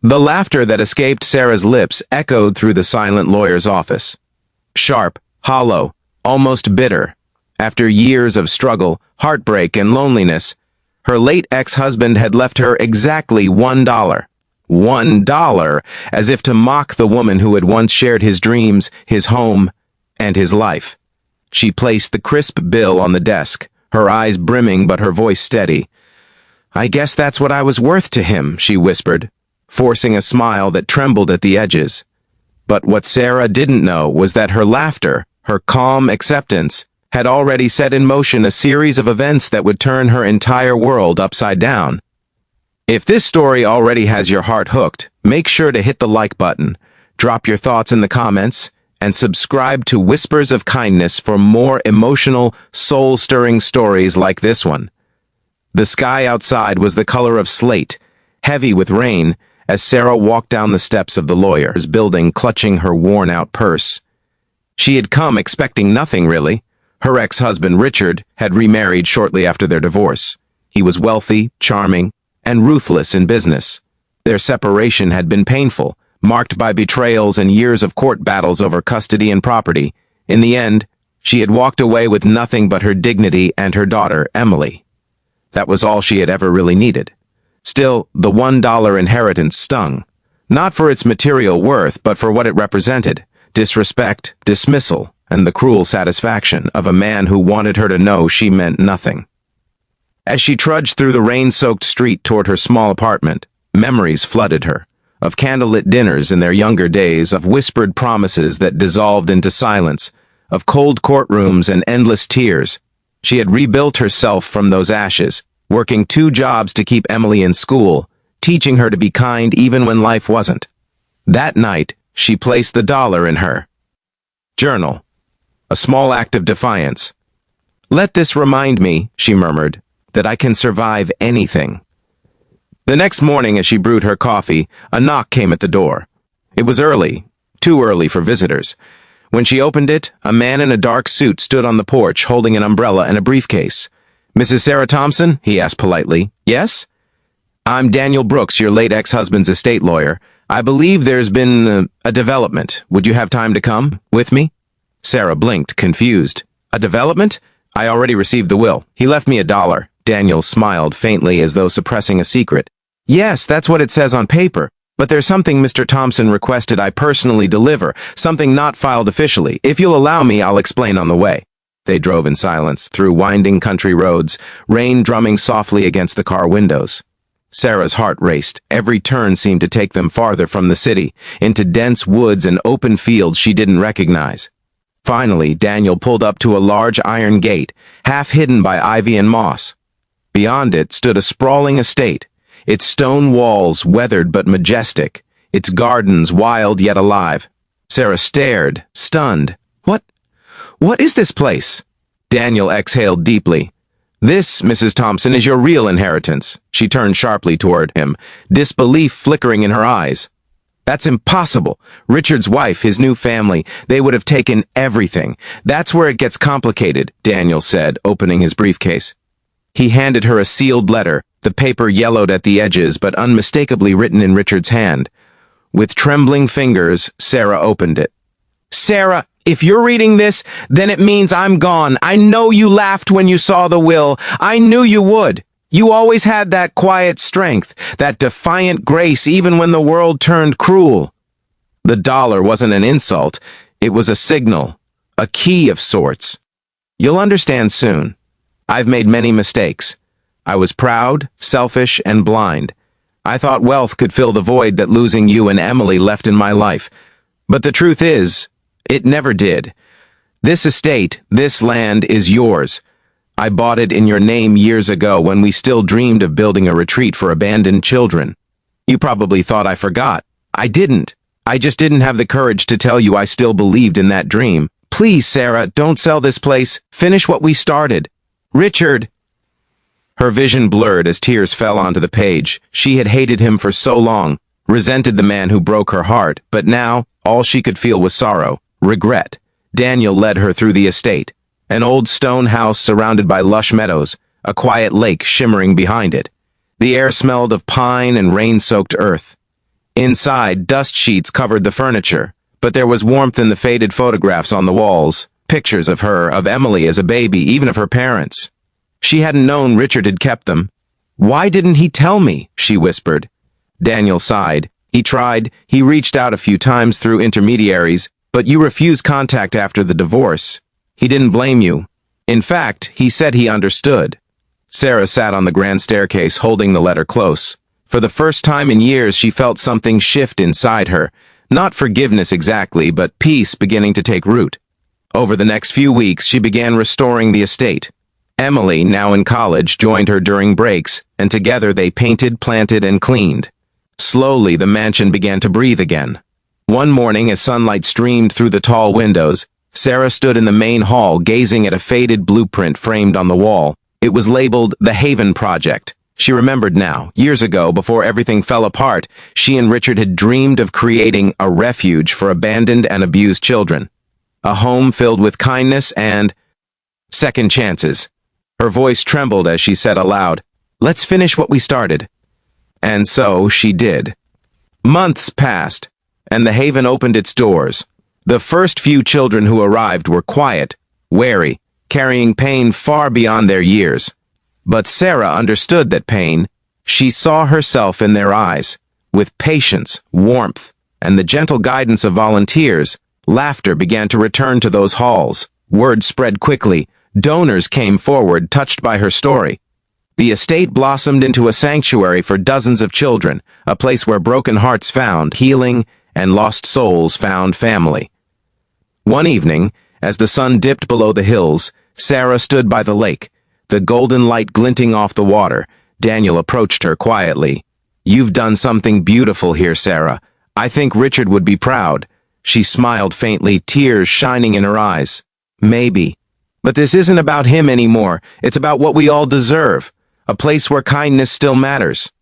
The laughter that escaped Sarah's lips echoed through the silent lawyer's office. Sharp, hollow, almost bitter. After years of struggle, heartbreak, and loneliness, her late ex-husband had left her exactly $1. $1, as if to mock the woman who had once shared his dreams, his home, and his life. She placed the crisp bill on the desk, her eyes brimming but her voice steady. "I guess that's what I was worth to him," she whispered, forcing a smile that trembled at the edges. But what Sarah didn't know was that her laughter, her calm acceptance, had already set in motion a series of events that would turn her entire world upside down. If this story already has your heart hooked, make sure to hit the like button, drop your thoughts in the comments, and subscribe to Whispers of Kindness for more emotional, soul-stirring stories like this one. The sky outside was the color of slate, heavy with rain, as Sarah walked down the steps of the lawyer's building, clutching her worn-out purse. She had come expecting nothing, really. Her ex-husband, Richard, had remarried shortly after their divorce. He was wealthy, charming, and ruthless in business. Their separation had been painful, marked by betrayals and years of court battles over custody and property. In the end, she had walked away with nothing but her dignity and her daughter, Emily. That was all she had ever really needed. Still, the $1 inheritance stung. Not for its material worth, but for what it represented: disrespect, dismissal, and the cruel satisfaction of a man who wanted her to know she meant nothing. As she trudged through the rain-soaked street toward her small apartment, memories flooded her, of candlelit dinners in their younger days, of whispered promises that dissolved into silence, of cold courtrooms and endless tears. She had rebuilt herself from those ashes, working 2 jobs to keep Emily in school, teaching her to be kind even when life wasn't. That night, she placed the $1 in her journal, a small act of defiance. "Let this remind me," she murmured, "that I can survive anything." The next morning, as she brewed her coffee, a knock came at the door. It was early, too early for visitors. When she opened it, a man in a dark suit stood on the porch holding an umbrella and a briefcase. "Mrs. Sarah Thompson?" he asked politely. "Yes?" "I'm Daniel Brooks, your late ex-husband's estate lawyer. I believe there's been a development. Would you have time to come with me?" Sarah blinked, confused. "A development? I already received the will. He left me $1. Daniel smiled faintly as though suppressing a secret. "Yes, that's what it says on paper. But there's something Mr. Thompson requested I personally deliver, something not filed officially. If you'll allow me, I'll explain on the way." They drove in silence, through winding country roads, rain drumming softly against the car windows. Sarah's heart raced. Every turn seemed to take them farther from the city, into dense woods and open fields she didn't recognize. Finally, Daniel pulled up to a large iron gate, half hidden by ivy and moss. Beyond it stood a sprawling estate, its stone walls weathered but majestic, its gardens wild yet alive. Sarah stared, stunned. What is this place?" Daniel exhaled deeply. "This, Mrs. Thompson, is your real inheritance." She turned sharply toward him, disbelief flickering in her eyes. "That's impossible. Richard's wife, his new family, they would have taken everything. That's where it gets complicated," Daniel said, opening his briefcase. He handed her a sealed letter, the paper yellowed at the edges but unmistakably written in Richard's hand. With trembling fingers, Sarah opened it. "Sarah, if you're reading this, then it means I'm gone. I know you laughed when you saw the will. I knew you would. You always had that quiet strength, that defiant grace even when the world turned cruel." The $1 wasn't an insult. It was a signal, a key of sorts. "You'll understand soon. I've made many mistakes. I was proud, selfish, and blind. I thought wealth could fill the void that losing you and Emily left in my life. But the truth is, it never did. This estate, this land, is yours. I bought it in your name years ago when we still dreamed of building a retreat for abandoned children. You probably thought I forgot. I didn't. I just didn't have the courage to tell you I still believed in that dream. Please, Sarah, don't sell this place. Finish what we started. Richard." Her vision blurred as tears fell onto the page. She had hated him for so long, resented the man who broke her heart, but now all she could feel was sorrow, regret. Daniel led her through the estate, an old stone house surrounded by lush meadows, a quiet lake shimmering behind it. The air smelled of pine and rain-soaked earth. Inside, dust sheets covered the furniture, but there was warmth in the faded photographs on the walls, pictures of her, of Emily as a baby, even of her parents. She hadn't known Richard had kept them. "Why didn't he tell me?" she whispered. Daniel sighed. "He tried. He reached out a few times through intermediaries, but you refused contact after the divorce. He didn't blame you. In fact, he said he understood." Sarah sat on the grand staircase holding the letter close. For the first time in years, she felt something shift inside her. Not forgiveness exactly, but peace beginning to take root. Over the next few weeks, she began restoring the estate. Emily, now in college, joined her during breaks, and together they painted, planted, and cleaned. Slowly, the mansion began to breathe again. One morning, as sunlight streamed through the tall windows, Sarah stood in the main hall gazing at a faded blueprint framed on the wall. It was labeled The Haven Project. She remembered now, years ago, before everything fell apart, she and Richard had dreamed of creating a refuge for abandoned and abused children. A home filled with kindness and second chances. Her voice trembled as she said aloud, "Let's finish what we started." And so she did. Months passed, and the Haven opened its doors. The first few children who arrived were quiet, wary, carrying pain far beyond their years. But Sarah understood that pain. She saw herself in their eyes. With patience, warmth, and the gentle guidance of volunteers, laughter began to return to those halls. Word spread quickly. Donors came forward, touched by her story. The estate blossomed into a sanctuary for dozens of children, a place where broken hearts found healing and lost souls found family. One evening, as the sun dipped below the hills, Sarah stood by the lake, the golden light glinting off the water. Daniel approached her quietly. "You've done something beautiful here, Sarah. I think Richard would be proud." She smiled faintly, tears shining in her eyes. "Maybe. But this isn't about him anymore. It's about what we all deserve. A place where kindness still matters."